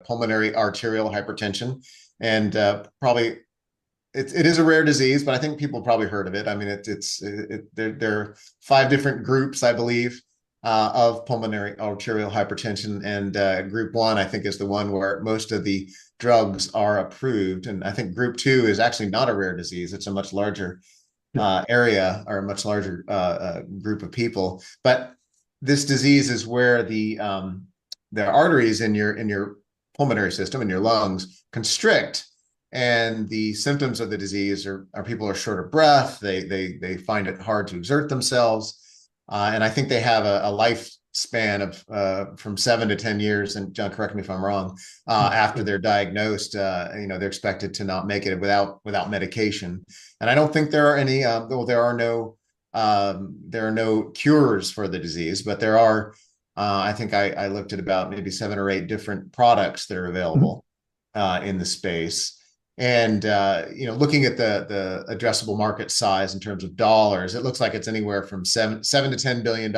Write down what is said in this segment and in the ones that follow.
pulmonary arterial hypertension, and probably it is a rare disease, but I think people probably heard of it. I mean, there are five different groups, I believe, of pulmonary arterial hypertension, and group one, I think, is the one where most of the drugs are approved, and I think group two is actually not a rare disease. It's a much larger area, or a much larger group of people. But this disease is where the arteries in your pulmonary system, in your lungs, constrict, and the symptoms of the disease are people are short of breath. They find it hard to exert themselves, and I think they have a lifespan of from 7 to 10 years. And John, correct me if I'm wrong. After they're diagnosed, they're expected to not make it without medication. And I don't think there are any. Well, there are no cures for the disease, but there are. I think I looked at about maybe 7 or 8 different products that are available in the space. And looking at the addressable market size in terms of dollars, it looks like it's anywhere from seven to $10 billion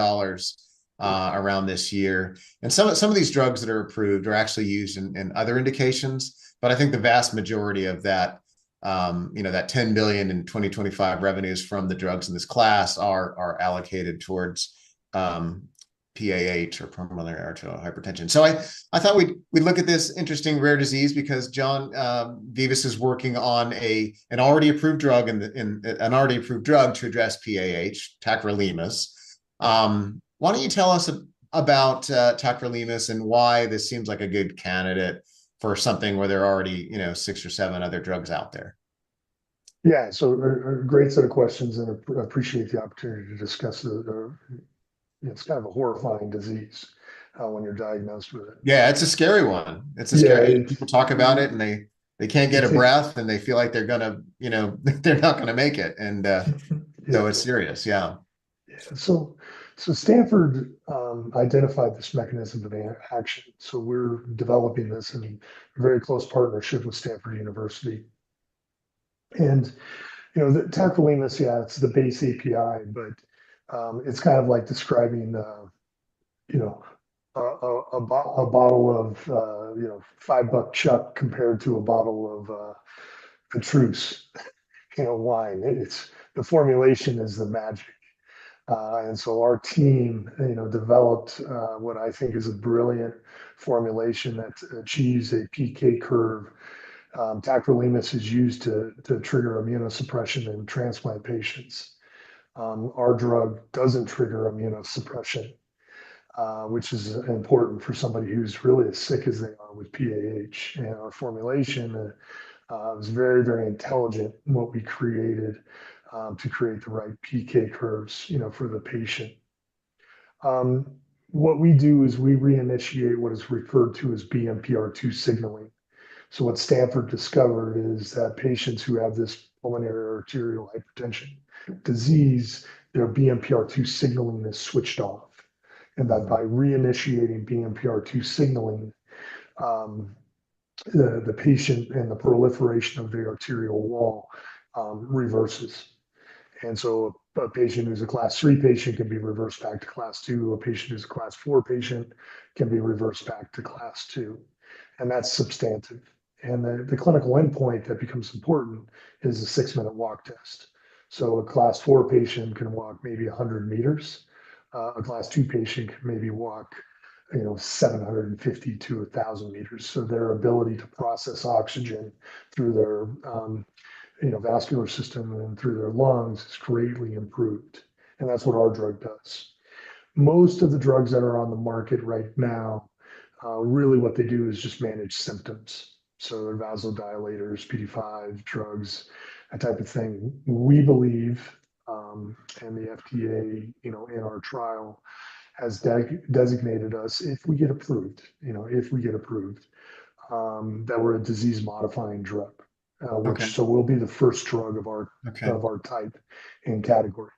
around this year. And some of these drugs that are approved are actually used in other indications, but I think the vast majority of that that 10 billion in 2025 revenues from the drugs in this class are allocated towards PAH, or pulmonary arterial hypertension. So I thought we'd look at this interesting rare disease because John, Vivus is working on an already approved drug an already approved drug to address PAH, tacrolimus. Why don't you tell us about tacrolimus and why this seems like a good candidate for something where there are already 6 or 7 other drugs out there? Yeah, so a great set of questions, and I appreciate the opportunity to discuss it's kind of a horrifying disease when you're diagnosed with it. Yeah, it's a scary one. It's a Yeah, scary. People talk about it, and they can't get a breath, and they feel like they're gonna, they're not gonna make it, and so it's serious. Yeah. So Stanford identified this mechanism of action. So we're developing this in very close partnership with Stanford University. And the tacrolimus, yeah, it's the base API, but it's kind of like describing, a bottle of, $5 Chuck compared to a bottle of Petrus, wine. It's the formulation is the magic. And so our team, developed what I think is a brilliant formulation that achieves a PK curve. Tacrolimus is used to trigger immunosuppression in transplant patients. Our drug doesn't trigger immunosuppression, which is important for somebody who's really as sick as they are with PAH. And our formulation was very, very intelligent in what we created to create the right PK curves, for the patient. What we do is we reinitiate what is referred to as BMPR2 signaling. So what Stanford discovered is that patients who have this pulmonary arterial hypertension disease, their BMPR2 signaling is switched off. And that by reinitiating BMPR2 signaling, the patient and the proliferation of the arterial wall reverses. And so a patient who's a class 3 patient can be reversed back to class 2. A patient who's a class 4 patient can be reversed back to class 2. And that's substantive. And the clinical endpoint that becomes important is a 6-minute walk test. So a class 4 patient can walk maybe 100 meters. A class 2 patient can maybe walk 750 to 1,000 meters. So their ability to process oxygen through their vascular system and through their lungs is greatly improved. And that's what our drug does. Most of the drugs that are on the market right now, really what they do is just manage symptoms. So they're vasodilators, PD-5 drugs, that type of thing. We believe, and the FDA, in our trial, has designated us, if we get approved, that we're a disease-modifying drug. So we'll be the first drug of our type in category,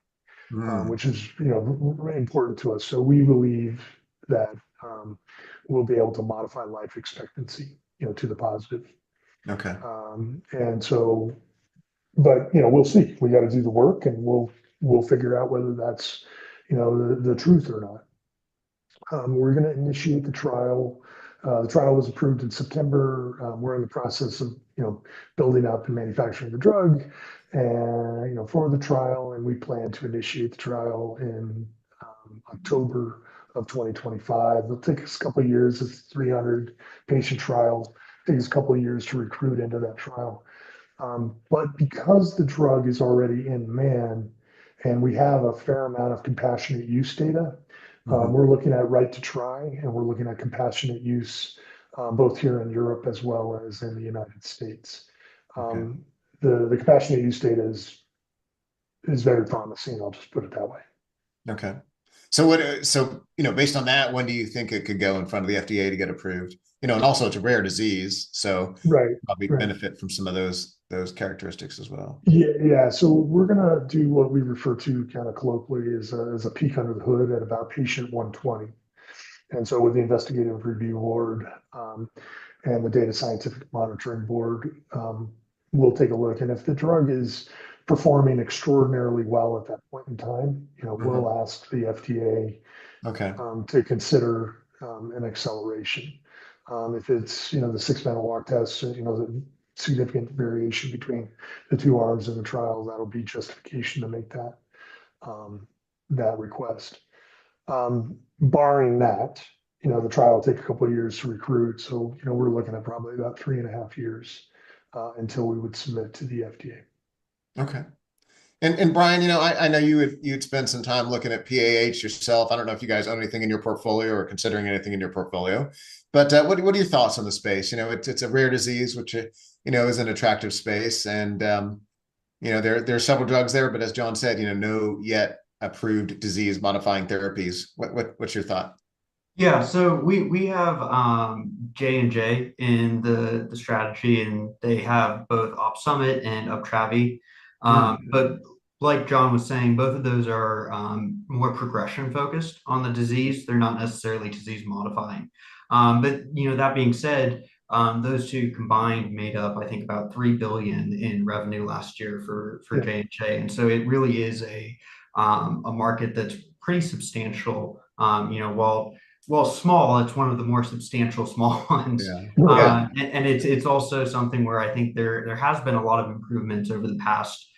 which is really important to us. So we believe that we'll be able to modify life expectancy, to the positive. Okay. And so, but we'll see. We got to do the work, and we'll figure out whether that's the truth or not. We're going to initiate the trial The trial was approved in September. We're in the process of, building up and manufacturing the drug, and for the trial, and we plan to initiate the trial in October of 2025. It'll take us a couple of years. It's a 300 patient trial. It takes a couple of years to recruit into that trial. But because the drug is already in man, and we have a fair amount of compassionate use data, Mhm. we're looking at right to try, and we're looking at compassionate use both here in Europe as well as in the United States. Okay. Um, the compassionate use data is very promising. I'll just put it that way. Okay. So based on that, when do you think it could go in front of the FDA to get approved? And also it's a rare disease, so Right, probably right. benefit from some of those characteristics as well. Yeah, yeah. So we're gonna do what we refer to kind of colloquially as a peek under the hood at about patient 120. And so with the investigative review board and the data scientific monitoring board, we'll take a look. And if the drug is performing extraordinarily well at that point in time, Mhm. we'll ask the FDA Okay. to consider an acceleration. If it's, the six-minute walk test, the significant variation between the two arms in the trial, that'll be justification to make um, that request. Barring that, the trial will take a couple of years to recruit. So, we're looking at probably about 3.5 years until we would submit to the FDA. Okay. And Bryan, I know you'd spent some time looking at PAH yourself. I don't know if you guys own anything in your portfolio or considering anything in your portfolio, but what are your thoughts on the space? It's a rare disease, which is an attractive space, and there are several drugs there, but as John said, no yet approved disease modifying therapies. What's your thought? Yeah, so we have J&J in the strategy, and they have both OpSummit and Uptravi. Mm, But like John was saying, both of those are more progression focused on the disease. They're not necessarily disease modifying. But that being said, those two combined made up, I think, about 3 billion in revenue last year for Yeah. J&J, and so it really is a market that's pretty substantial. While small, it's one of the more substantial small ones. yeah. Right. Yeah. And it's also something where I think there has been a lot of improvements over the past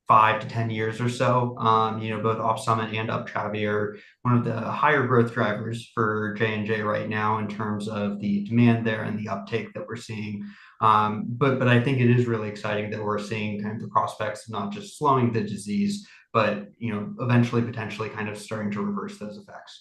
5 to 10 years or so. Both OpSummit and Uptravi are one of the higher growth drivers for J&J right now in terms of the demand there and the uptake that we're seeing. But I think it is really exciting that we're seeing kind of the prospects of not just slowing the disease, but eventually potentially kind of starting to reverse those effects.